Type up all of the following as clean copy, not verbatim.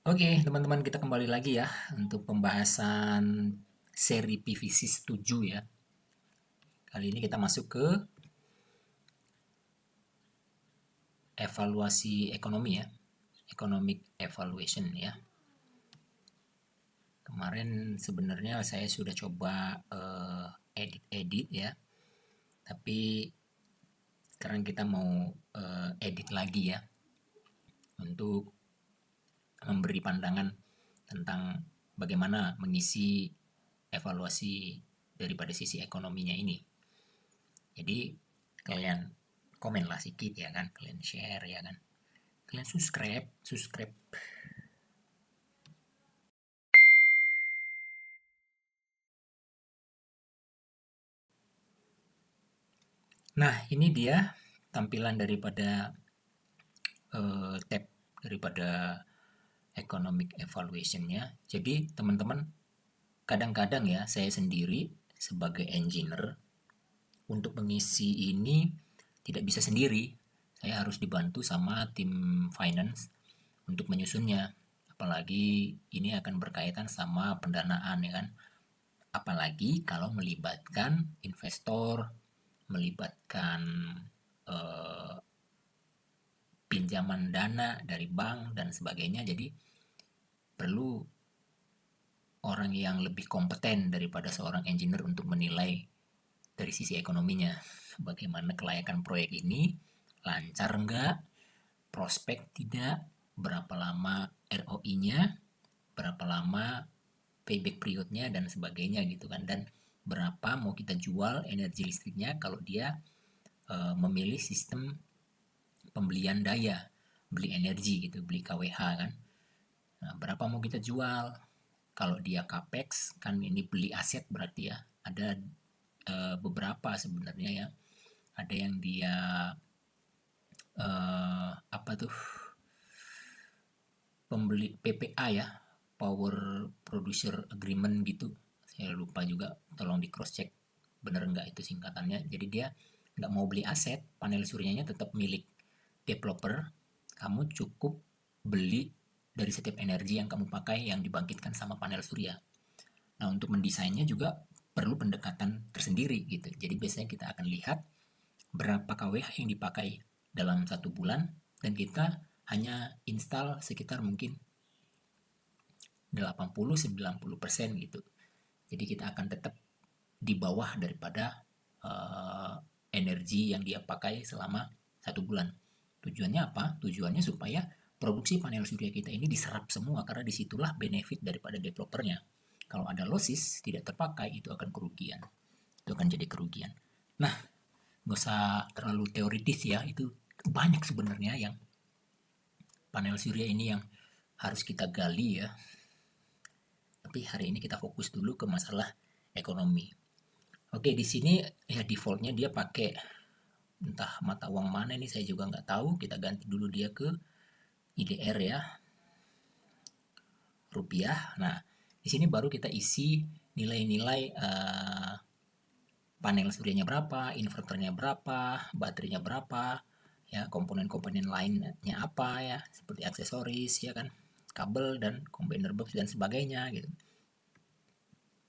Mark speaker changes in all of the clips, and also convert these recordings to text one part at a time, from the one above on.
Speaker 1: Oke, teman-teman, kita kembali lagi ya untuk pembahasan seri PVC 7 ya. Kali ini kita masuk ke evaluasi ekonomi ya, economic evaluation ya. Kemarin sebenarnya saya sudah coba edit-edit ya, tapi sekarang kita mau edit lagi ya untuk memberi pandangan tentang bagaimana mengisi evaluasi daripada sisi ekonominya ini. Jadi kalian komen lah sedikit ya kan, kalian share ya kan, kalian subscribe. Nah, ini dia tampilan daripada tab daripada economic evaluation-nya. Jadi teman-teman, kadang-kadang ya saya sendiri sebagai engineer untuk mengisi ini tidak bisa sendiri. Saya harus dibantu sama tim finance untuk menyusunnya. Apalagi ini akan berkaitan sama pendanaan ya kan. Apalagi kalau melibatkan investor, melibatkan eh, pinjaman dana dari bank dan sebagainya. Jadi perlu orang yang lebih kompeten daripada seorang engineer untuk menilai dari sisi ekonominya. Bagaimana kelayakan proyek ini, lancar enggak, prospek tidak, berapa lama ROI-nya, berapa lama payback periodnya dan sebagainya gitu kan, dan berapa mau kita jual energi listriknya kalau dia memilih sistem pembelian daya, beli energi gitu, beli KWH kan. Nah, berapa mau kita jual? Kalau dia capex kan ini beli aset berarti ya. Ada beberapa sebenarnya ya. Ada yang dia apa tuh, pembeli PPA ya, Power Producer Agreement gitu. Saya lupa juga, tolong di cross check bener nggak itu singkatannya. Jadi dia nggak mau beli aset, panel suryanya tetap milik developer. Kamu cukup beli dari setiap energi yang kamu pakai yang dibangkitkan sama panel surya. Nah, untuk mendesainnya juga perlu pendekatan tersendiri gitu. Jadi biasanya kita akan lihat berapa kWh yang dipakai dalam satu bulan, dan kita hanya install sekitar mungkin 80-90% gitu. Jadi kita akan tetap di bawah daripada energi yang dia pakai selama satu bulan. Tujuannya apa? Tujuannya supaya produksi panel surya kita ini diserap semua, karena disitulah benefit daripada developernya. Kalau ada losses tidak terpakai, itu akan kerugian. Itu akan jadi kerugian. Nah, nggak usah terlalu teoritis ya, itu banyak sebenarnya yang panel surya ini yang harus kita gali ya. Tapi hari ini kita fokus dulu ke masalah ekonomi. Oke, di sini ya defaultnya dia pakai entah mata uang mana ini saya juga nggak tahu. Kita ganti dulu dia ke IDR ya, rupiah. Nah, di sini baru kita isi nilai-nilai panel suryanya berapa, inverternya berapa, baterainya berapa, ya komponen-komponen lainnya apa ya, seperti aksesoris ya kan, kabel dan combiner box dan sebagainya gitu.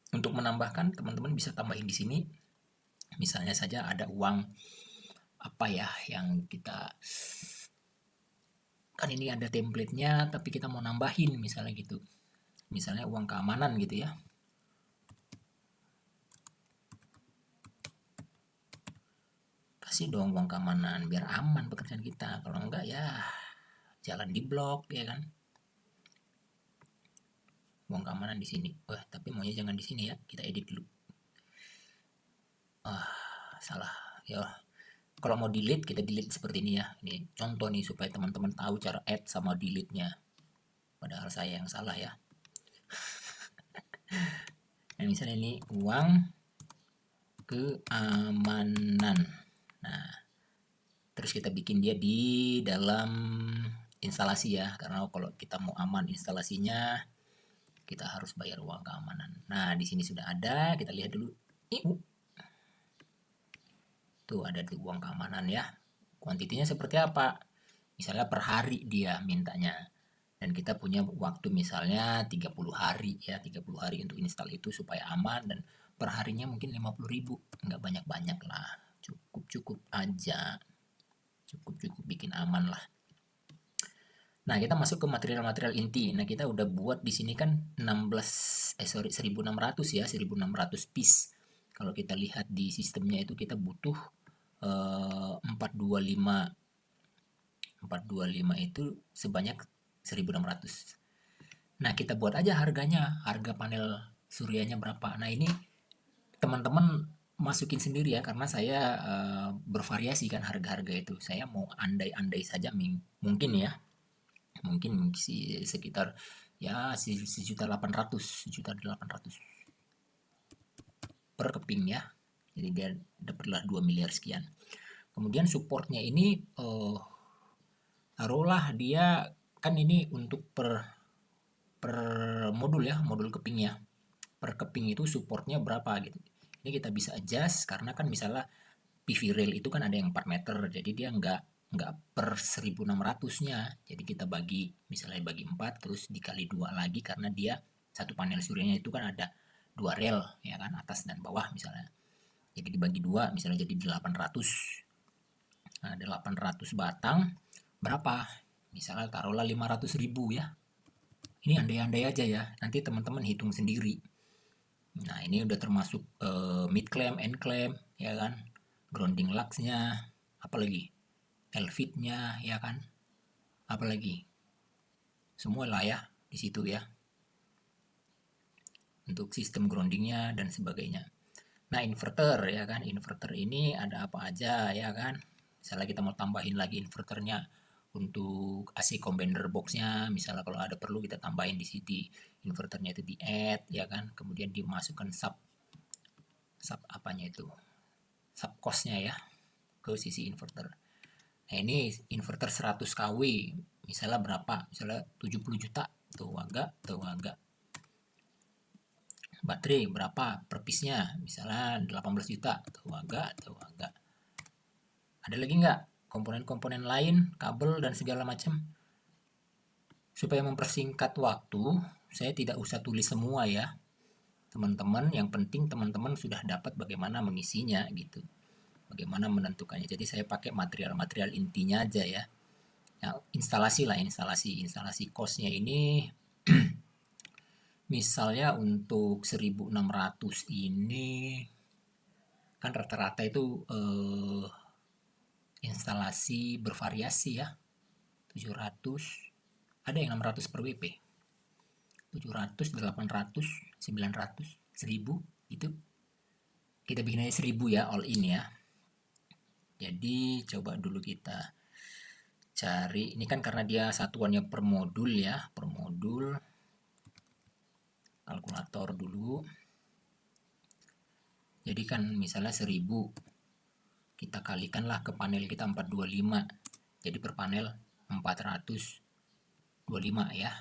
Speaker 1: Untuk menambahkan, teman-teman bisa tambahin di sini. Misalnya saja ada uang apa ya yang kita, kan ini ada template-nya tapi kita mau nambahin misalnya gitu. Misalnya uang keamanan gitu ya. Kasih dong uang keamanan biar aman pekerjaan kita. Kalau enggak ya jalan di blok ya kan. Uang keamanan di sini. Wah, tapi maunya jangan di sini ya. Kita edit dulu. Salah. Ya, kalau mau delete kita delete seperti ini ya. Ini contoh nih supaya teman-teman tahu cara add sama delete-nya. Padahal saya yang salah ya. Nah, misalnya ini uang keamanan. Nah, terus kita bikin dia di dalam instalasi ya, karena kalau kita mau aman instalasinya kita harus bayar uang keamanan. Nah, di sini sudah ada, kita lihat dulu. Tuh ada tuh uang keamanan ya. Kuantitinya seperti apa? Misalnya per hari dia mintanya. dan kita punya waktu misalnya 30 hari ya, 30 hari untuk install itu supaya aman, dan perharinya mungkin 50.000, nggak banyak-banyak lah, cukup-cukup aja, cukup-cukup bikin aman lah. Nah, kita masuk ke material-material inti. Nah, kita udah buat di sini kan 1600 ya, 1600 piece. Kalau kita lihat di sistemnya itu kita butuh 425 itu sebanyak 1600. Nah, kita buat aja harganya, harga panel suryanya berapa. Nah, ini teman-teman masukin sendiri ya, karena saya bervariasi kan harga-harga itu. Saya mau andai-andai saja mungkin ya. Mungkin sekitar ya 1.800.000 per keping ya. Jadi dia dapatlah 2 miliar sekian. Kemudian supportnya ini taruhlah dia kan ini untuk per modul ya, modul kepingnya. Per keping itu supportnya berapa gitu. Ini kita bisa adjust karena kan misalnya PV rail itu kan ada yang 4 meter, jadi dia nggak per 1600-nya. Jadi kita bagi, misalnya bagi 4 terus dikali 2 lagi, karena dia satu panel suryanya itu kan ada 2 rel ya kan, atas dan bawah misalnya. Jadi dibagi 2 misalnya jadi 800. Nah, 800 batang berapa? Misalnya taruhlah 500.000 ya. Ini andai-andai aja ya, nanti teman-teman hitung sendiri. Nah, ini udah termasuk mid clamp, end clamp ya kan, grounding lugs-nya, apalagi L-fit-nya ya kan, apalagi semua lah ya di situ ya, untuk sistem groundingnya dan sebagainya. Nah, inverter ya kan, inverter ini ada apa aja ya kan, misalnya kita mau tambahin lagi inverternya untuk AC combiner boxnya, misalnya kalau ada perlu kita tambahin di sini inverternya itu di add ya kan, kemudian dimasukkan sub apanya itu, sub cost-nya ya ke sisi inverter. Nah, ini inverter 100 kW misalnya berapa, misalnya 70 juta tuh agak. Baterai berapa per piece-nya, misalnya 18 juta tuh agak. Ada lagi nggak komponen-komponen lain, kabel dan segala macam? Supaya mempersingkat waktu, saya tidak usah tulis semua ya teman-teman, yang penting teman-teman sudah dapat bagaimana mengisinya gitu, bagaimana menentukannya. Jadi saya pakai material-material intinya aja ya. Nah, instalasi cost-nya ini misalnya untuk 1.600 ini kan rata-rata itu instalasi bervariasi ya, 700, ada yang 600 per WP, 700, 800, 900, 1000 itu kita bikin aja 1000 ya, all in ya. Jadi coba dulu kita cari, ini kan karena dia satuannya per modul ya, per modul, kalkulator dulu. Jadi kan misalnya 1000 kita kalikanlah ke panel kita 425, jadi per panel 425 ya,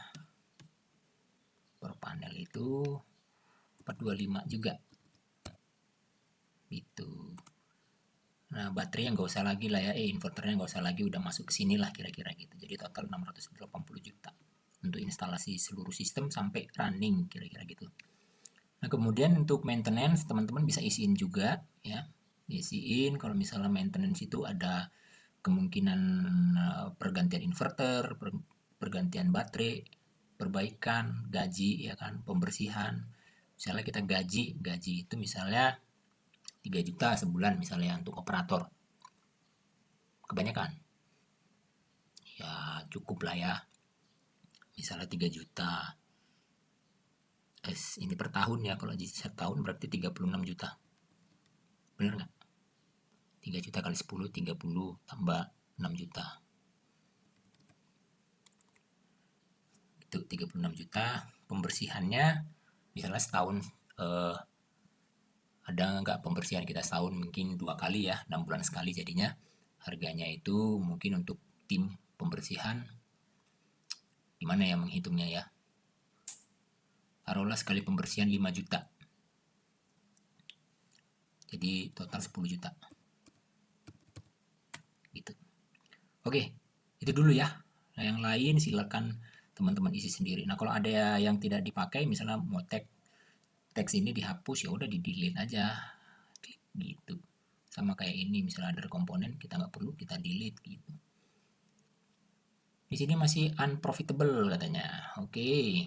Speaker 1: per panel itu 425 juga gitu. Nah, baterai yang nggak usah lagi lah ya, inverternya nggak usah lagi, udah masuk ke sini lah kira-kira gitu. Jadi total 680 juta untuk instalasi seluruh sistem sampai running kira-kira gitu. Nah, kemudian untuk maintenance teman-teman bisa isiin juga ya, isiin kalau misalnya maintenance itu ada kemungkinan pergantian inverter, pergantian baterai, perbaikan, gaji ya kan, pembersihan. Misalnya kita gaji itu misalnya 3 juta sebulan misalnya untuk operator. Kebanyakan. Ya cukup lah ya. Misalnya 3 juta. Ini per tahun ya, kalau setahun berarti 36 juta. Bener nggak? 3 juta kali 10, 30 tambah 6 juta. Itu 36 juta. Pembersihannya misalnya setahun ada nggak pembersihan kita setahun mungkin 2 kali ya, 6 bulan sekali, jadinya harganya itu mungkin untuk tim pembersihan gimana ya menghitungnya ya, taruhlah sekali pembersihan 5 juta, jadi total 10 juta gitu. Oke, itu dulu ya. Nah, yang lain silakan teman-teman isi sendiri. Nah, kalau ada yang tidak dipakai, misalnya mau teks ini dihapus, ya udah di delete aja, klik gitu. Sama kayak ini, misalnya ada komponen kita nggak perlu, kita delete gitu. Di sini masih unprofitable katanya. Oke.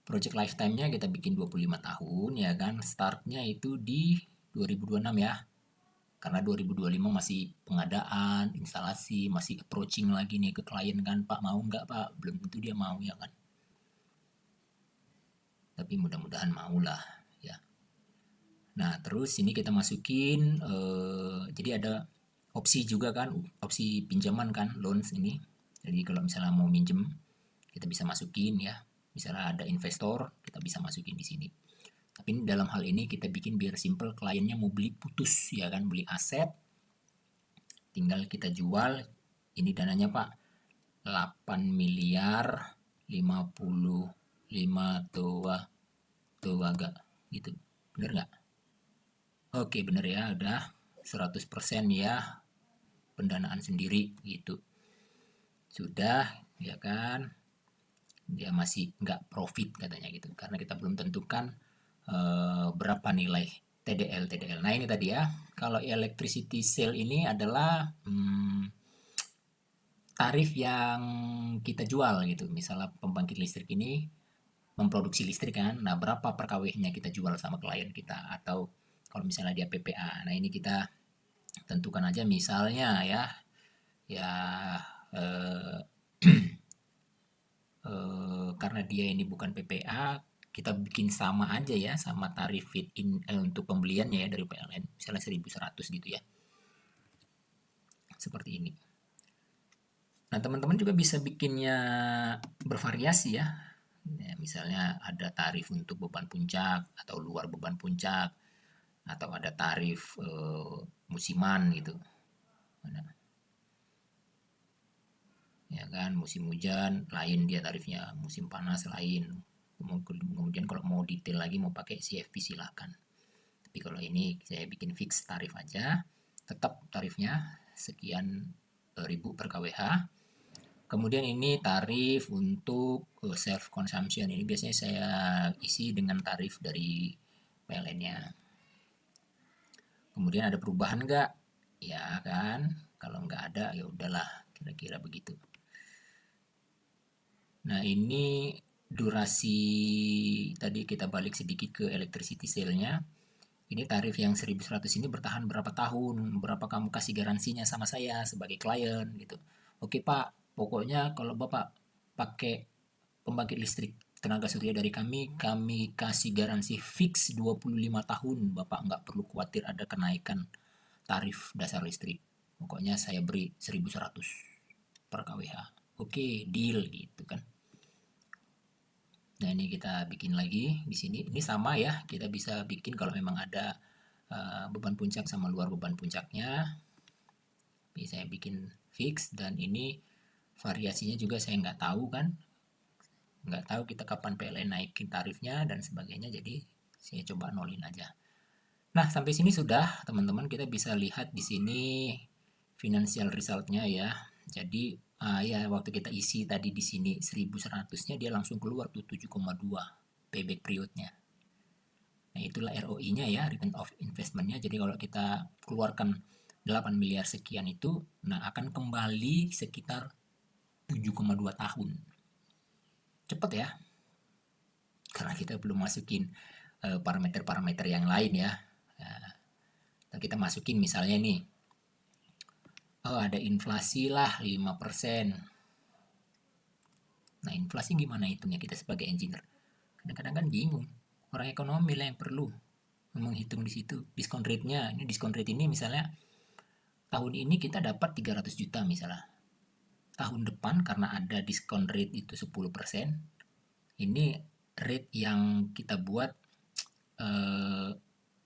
Speaker 1: Project lifetime-nya kita bikin 25 tahun ya kan. Startnya itu di 2026 ya. Karena 2025 masih pengadaan, instalasi, masih approaching lagi nih ke klien kan. Pak mau nggak Pak? Belum tentu dia mau ya kan. Tapi mudah-mudahan mau lah ya. Nah terus ini kita masukin, jadi ada opsi juga kan, opsi pinjaman kan, loans ini. Jadi kalau misalnya mau minjem, kita bisa masukin ya. Misalnya ada investor, kita bisa masukin di sini. Tapi dalam hal ini kita bikin biar simple, kliennya mau beli putus ya kan, beli aset, tinggal kita jual. Ini dananya Pak, 8 miliar 55 tua gak gitu. Bener nggak? Oke bener ya, udah 100% ya pendanaan sendiri gitu. Sudah ya kan, dia masih nggak profit katanya gitu, karena kita belum tentukan berapa nilai TDL. Nah ini tadi ya, kalau electricity sale ini adalah tarif yang kita jual gitu. Misalnya pembangkit listrik ini memproduksi listrik kan, nah berapa per kW-nya kita jual sama klien kita, atau kalau misalnya dia PPA. Nah ini kita tentukan aja misalnya ya, ya eh, karena dia ini bukan PPA, kita bikin sama aja ya, sama tarif fit in untuk pembeliannya ya dari PLN, misalnya 1.100 gitu ya, seperti ini. Nah teman-teman juga bisa bikinnya bervariasi ya. Ya, misalnya ada tarif untuk beban puncak atau luar beban puncak, atau ada tarif musiman gitu. Ya kan, musim hujan lain dia tarifnya, musim panas lain. Kemudian kalau mau detail lagi, mau pakai CFP silakan. Tapi kalau ini saya bikin fix tarif aja, tetap tarifnya sekian ribu per kWh. Kemudian ini tarif untuk self consumption, ini biasanya saya isi dengan tarif dari PLN-nya. Kemudian ada perubahan nggak? Ya kan, kalau nggak ada ya udahlah, kira-kira begitu. Nah ini durasi, tadi kita balik sedikit ke electricity sale-nya. Ini tarif yang 1.100 ini bertahan berapa tahun, berapa kamu kasih garansinya sama saya sebagai klien gitu. Oke Pak, pokoknya kalau Bapak pakai pembangkit listrik tenaga surya dari kami kasih garansi fix 25 tahun. Bapak nggak perlu khawatir ada kenaikan tarif dasar listrik. Pokoknya saya beri 1.100 per kWh. Oke, deal gitu kan. Nah, ini kita bikin lagi di sini. Ini sama ya, kita bisa bikin kalau memang ada beban puncak sama luar beban puncaknya. Ini saya bikin fix, dan ini variasinya juga saya nggak tahu kan. Nggak tahu kita kapan PLN naikin tarifnya dan sebagainya, jadi saya coba nolin aja. Nah, sampai sini sudah teman-teman, kita bisa lihat di sini financial resultnya ya. Jadi ya waktu kita isi tadi di sini 1.100-nya dia langsung keluar tuh 7,2 payback periodnya. Nah, itulah ROI-nya ya, return of investment-nya. Jadi kalau kita keluarkan 8 miliar sekian itu, nah akan kembali sekitar 7,2 tahun. Cepet ya. Karena kita belum masukin parameter-parameter yang lain ya. Nah, kita masukin misalnya nih, oh ada inflasi lah 5%. Nah inflasi gimana hitungnya kita sebagai engineer? Kadang-kadang kan bingung. Orang ekonomi lah yang perlu menghitung di situ. Diskon rate-nya, ini diskon rate ini misalnya tahun ini kita dapat 300 juta misalnya. Tahun depan karena ada diskon rate itu 10%, ini rate yang kita buat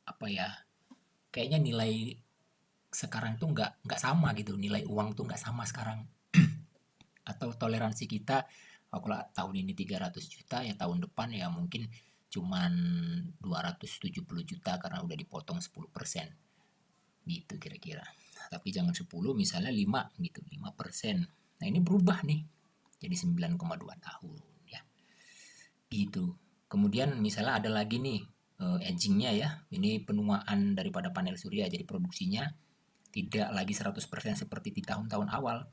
Speaker 1: apa ya? Kayaknya nilai sekarang tuh nggak sama gitu, nilai uang tuh nggak sama sekarang. Atau toleransi kita, oh, kalau tahun ini 300 juta ya tahun depan ya mungkin cuman 270 juta karena udah dipotong 10% gitu kira-kira. Tapi jangan 10, misalnya 5 gitu, 5%. Nah ini berubah nih, Jadi 9,2 tahun ya. Gitu. Kemudian misalnya ada lagi nih agingnya ya. Ini penuaan daripada panel surya. Jadi produksinya tidak lagi 100% seperti di tahun-tahun awal.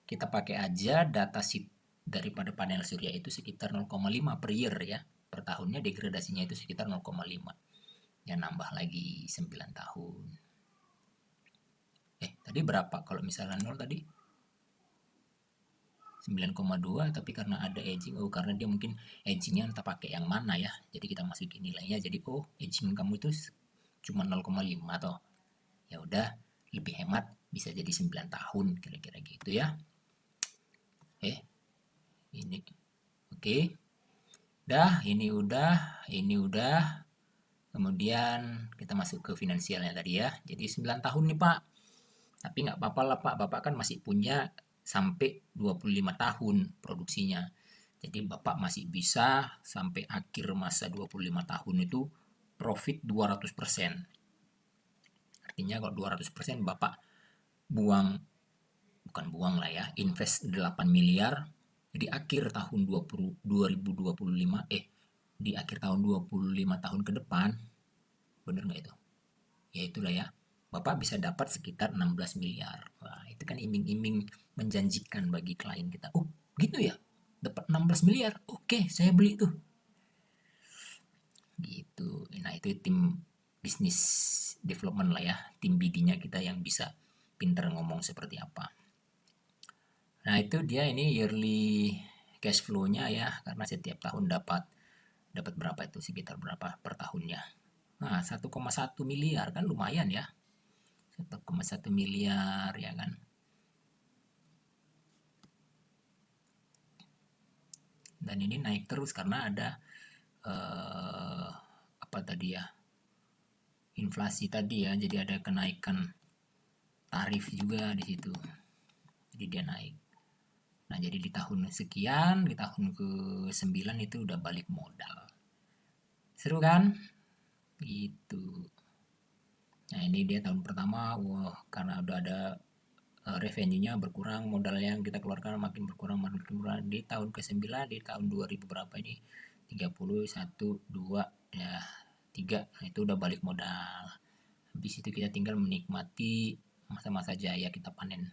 Speaker 1: Kita pakai aja data sheet daripada panel surya itu sekitar 0,5 per year ya. Per tahunnya degradasinya itu sekitar 0,5. Ya nambah lagi 9 tahun. Tadi berapa kalau misalnya 0 tadi? 9,2, tapi karena ada aging, karena dia mungkin agingnya entah pakai yang mana ya, jadi kita masukin nilainya, jadi aging kamu itu cuma 0,5 toh, ya udah lebih hemat bisa jadi 9 tahun kira-kira gitu ya. Ini oke. Ini udah. Kemudian kita masuk ke finansialnya tadi ya. Jadi 9 tahun nih Pak. Tapi nggak apa-apa lah Pak, Bapak kan masih punya sampai 25 tahun produksinya. Jadi Bapak masih bisa sampai akhir masa 25 tahun itu profit 200%. Artinya kalau 200% Bapak bukan buang lah ya, invest 8 miliar, di akhir tahun 2025, di akhir tahun 25 tahun ke depan, bener nggak itu? Ya itulah ya, Bapak bisa dapat sekitar 16 miliar. Wah, itu kan iming-iming menjanjikan bagi klien kita. Oh, gitu ya? Dapat 16 miliar. Oke, saya beli tuh. Gitu. Nah, itu tim bisnis development lah ya. Tim BD-nya kita yang bisa pinter ngomong seperti apa. Nah, itu dia ini yearly cash flow-nya ya, karena setiap tahun dapat berapa itu, sekitar berapa per tahunnya. Nah, 1,1 miliar kan lumayan ya. 1,1 miliar ya kan. Dan ini naik terus karena ada apa tadi ya, inflasi tadi ya, jadi ada kenaikan tarif juga di situ, jadi dia naik. Nah, jadi di tahun sekian, di tahun ke-9 itu udah balik modal. Seru kan? Gitu. Nah, ini dia tahun pertama, wah karena udah ada revenue-nya berkurang, modal yang kita keluarkan makin berkurang. Di tahun ke-9, di tahun 2000 berapa ini? 30, 1, 2, ya 3. Nah, itu udah balik modal. Habis itu kita tinggal menikmati masa-masa jaya kita panen.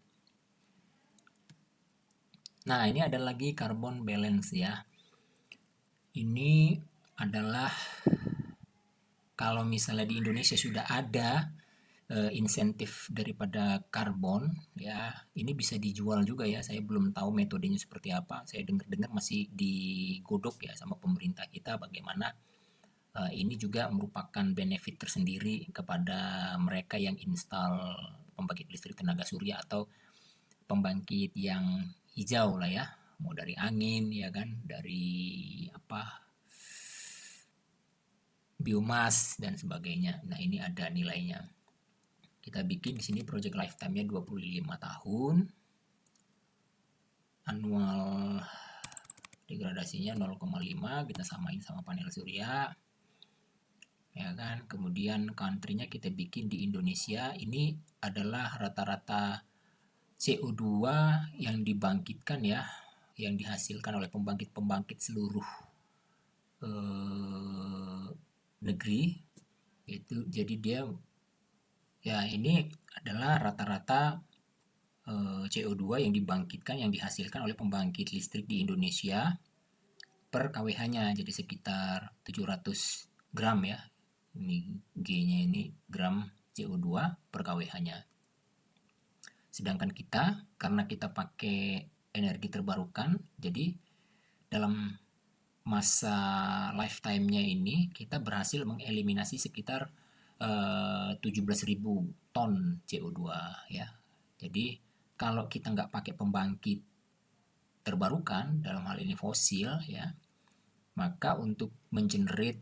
Speaker 1: Nah, ini ada lagi carbon balance ya. Ini adalah kalau misalnya di Indonesia sudah ada insentif daripada karbon ya, ini bisa dijual juga ya. Saya belum tahu metodenya seperti apa. Saya dengar-dengar masih digodok ya sama pemerintah kita bagaimana ini juga merupakan benefit tersendiri kepada mereka yang install pembangkit listrik tenaga surya atau pembangkit yang hijau lah ya, mau dari angin ya kan, dari biomas dan sebagainya. Nah, ini ada nilainya. Kita bikin di sini project lifetime-nya 25 tahun. Annual degradasinya 0,5, kita samain sama panel surya. Ya kan? Kemudian country-nya kita bikin di Indonesia. Ini adalah rata-rata CO2 yang dibangkitkan ya, yang dihasilkan oleh pembangkit-pembangkit seluruh negeri. Itu jadi dia ya, ini adalah rata-rata CO2 yang dibangkitkan, yang dihasilkan oleh pembangkit listrik di Indonesia per kWh-nya, jadi sekitar 700 gram ya. Ini G-nya ini gram CO2 per kWh-nya. Sedangkan kita, karena kita pakai energi terbarukan, jadi dalam masa lifetime-nya ini kita berhasil mengeliminasi sekitar 17.000 ton CO2 ya. Jadi kalau kita nggak pakai pembangkit terbarukan, dalam hal ini fosil ya, maka untuk mengenerate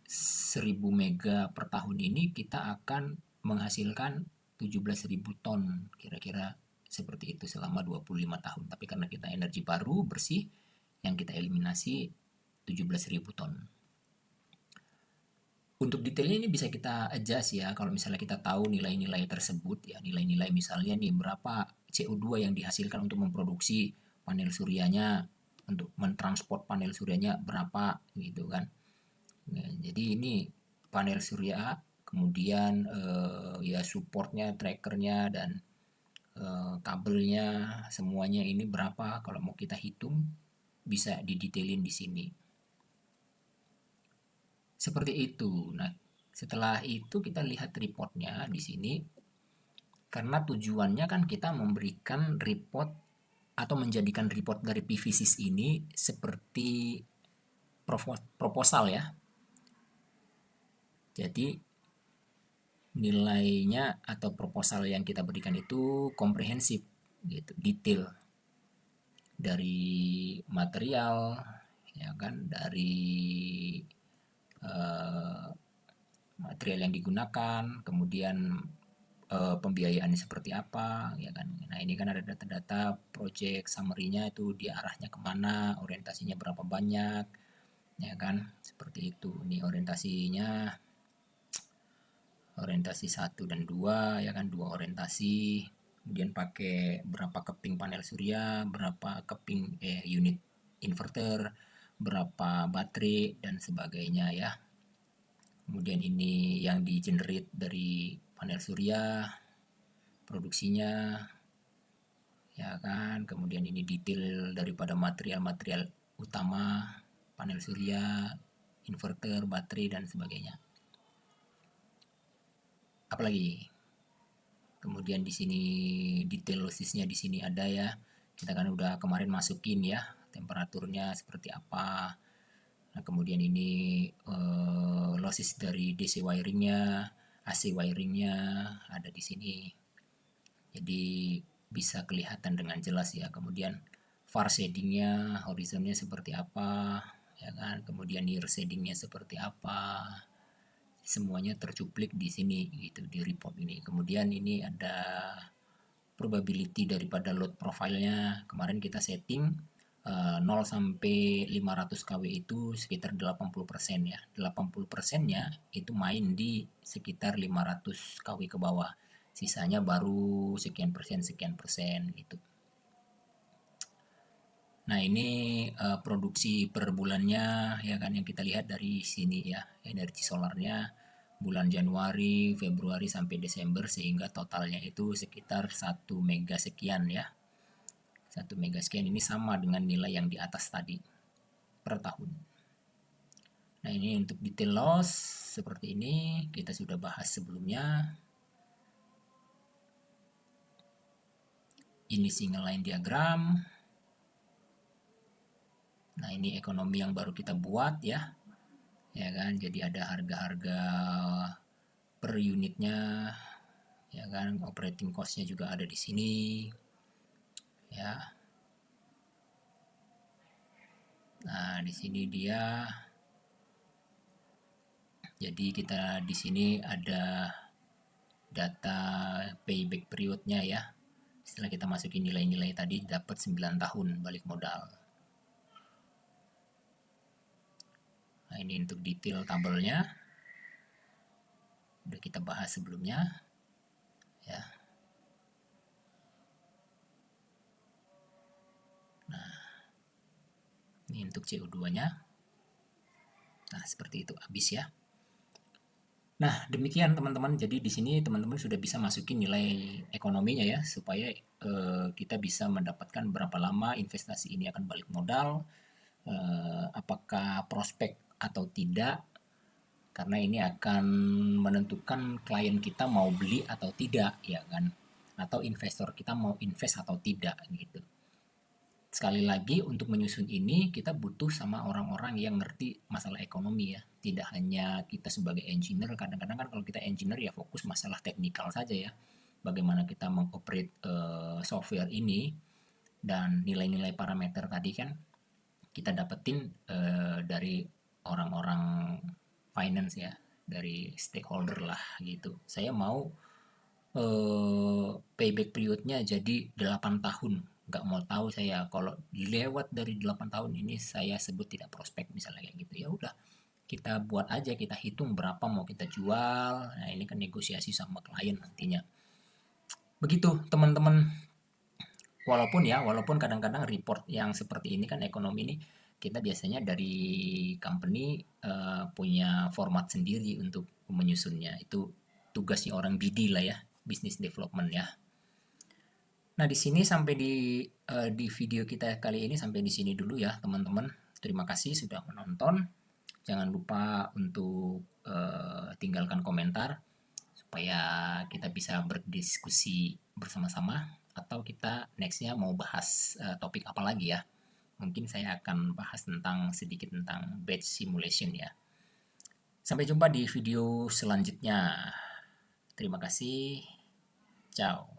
Speaker 1: 1000 mega per tahun ini kita akan menghasilkan 17.000 ton, kira-kira seperti itu selama 25 tahun. Tapi karena kita energi baru, bersih, yang kita eliminasi 17.000 ton. Untuk detailnya ini bisa kita adjust ya, kalau misalnya kita tahu nilai-nilai tersebut ya, nilai-nilai misalnya nih berapa CO2 yang dihasilkan untuk memproduksi panel suryanya, untuk mentransport panel suryanya berapa gitu kan. Nah, jadi ini panel surya, kemudian ya supportnya, trackernya, dan kabelnya, semuanya ini berapa kalau mau kita hitung bisa didetailin di sini. Seperti itu. Nah, setelah itu kita lihat reportnya di sini, karena tujuannya kan kita memberikan report atau menjadikan report dari PVSys ini seperti proposal ya. Jadi nilainya atau proposal yang kita berikan itu komprehensif gitu, detail, dari material ya kan, dari eh, material yang digunakan, kemudian pembiayaannya seperti apa ya kan. Nah ini kan ada data-data project summary-nya, itu dia arahnya kemana, orientasinya berapa banyak ya kan, seperti itu. Ini orientasinya, orientasi 1 dan 2 ya kan, dua orientasi, kemudian pakai berapa keping panel surya, berapa keping unit inverter, berapa baterai dan sebagainya ya. Kemudian ini yang di generate dari panel surya, produksinya ya kan. Kemudian ini detail daripada material-material utama panel surya, inverter, baterai dan sebagainya. Apalagi kemudian di sini detail lossesnya di sini ada ya. Kita kan udah kemarin masukin ya temperaturnya seperti apa. Nah, kemudian ini losses dari DC wiringnya, AC wiringnya ada di sini. Jadi bisa kelihatan dengan jelas ya. Kemudian far shadingnya, horizonnya seperti apa, ya kan. Kemudian near shadingnya seperti apa. Semuanya tercuplik di sini gitu di report ini. Kemudian ini ada probability daripada load profile-nya. Kemarin kita setting 0 sampai 500 kW itu sekitar 80% ya. 80%-nya itu main di sekitar 500 kW ke bawah. Sisanya baru sekian persen gitu. Nah, ini produksi per bulannya ya kan, yang kita lihat dari sini ya, energi solarnya bulan Januari, Februari sampai Desember, sehingga totalnya itu sekitar 1 mega sekian ya. 1 mega sekian ini sama dengan nilai yang di atas tadi per tahun. Nah, ini untuk detail loss seperti ini kita sudah bahas sebelumnya. Ini single line diagram. Nah, ini ekonomi yang baru kita buat ya. Ya kan, jadi ada harga-harga per unitnya ya kan, operating cost-nya juga ada di sini ya. Nah, di sini dia, jadi kita di sini ada data payback periodnya ya. Setelah kita masukin nilai-nilai tadi dapat 9 tahun balik modal. Nah, ini untuk detail tabelnya udah kita bahas sebelumnya ya. Nah, ini untuk CO2-nya. Nah, seperti itu habis ya. Nah, demikian teman-teman. Jadi di sini teman-teman sudah bisa masukin nilai ekonominya ya, supaya kita bisa mendapatkan berapa lama investasi ini akan balik modal, apakah prospek atau tidak, karena ini akan menentukan klien kita mau beli atau tidak ya kan, atau investor kita mau invest atau tidak gitu. Sekali lagi, untuk menyusun ini kita butuh sama orang-orang yang ngerti masalah ekonomi ya. Tidak hanya kita sebagai engineer, kadang-kadang kan kalau kita engineer ya fokus masalah teknikal saja ya. Bagaimana kita mengoperate software ini, dan nilai-nilai parameter tadi kan kita dapetin dari orang-orang finance ya, dari stakeholder lah gitu. Saya mau payback periodnya jadi 8 tahun. Nggak mau tahu saya kalau lewat dari 8 tahun ini saya sebut tidak prospek misalnya kayak gitu. Ya udah, kita buat aja, kita hitung berapa mau kita jual. Nah, ini kan negosiasi sama klien nantinya. Begitu teman-teman. walaupun kadang-kadang report yang seperti ini kan ekonomi ini kita biasanya dari company punya format sendiri untuk menyusunnya. Itu tugasnya orang BD lah ya, business development ya. Nah, di sini sampai di video kita kali ini sampai di sini dulu ya, teman-teman. Terima kasih sudah menonton. Jangan lupa untuk tinggalkan komentar supaya kita bisa berdiskusi bersama-sama, atau kita nextnya mau bahas topik apa lagi ya. Mungkin saya akan bahas sedikit tentang batch simulation ya. Sampai jumpa di video selanjutnya. Terima kasih. Ciao.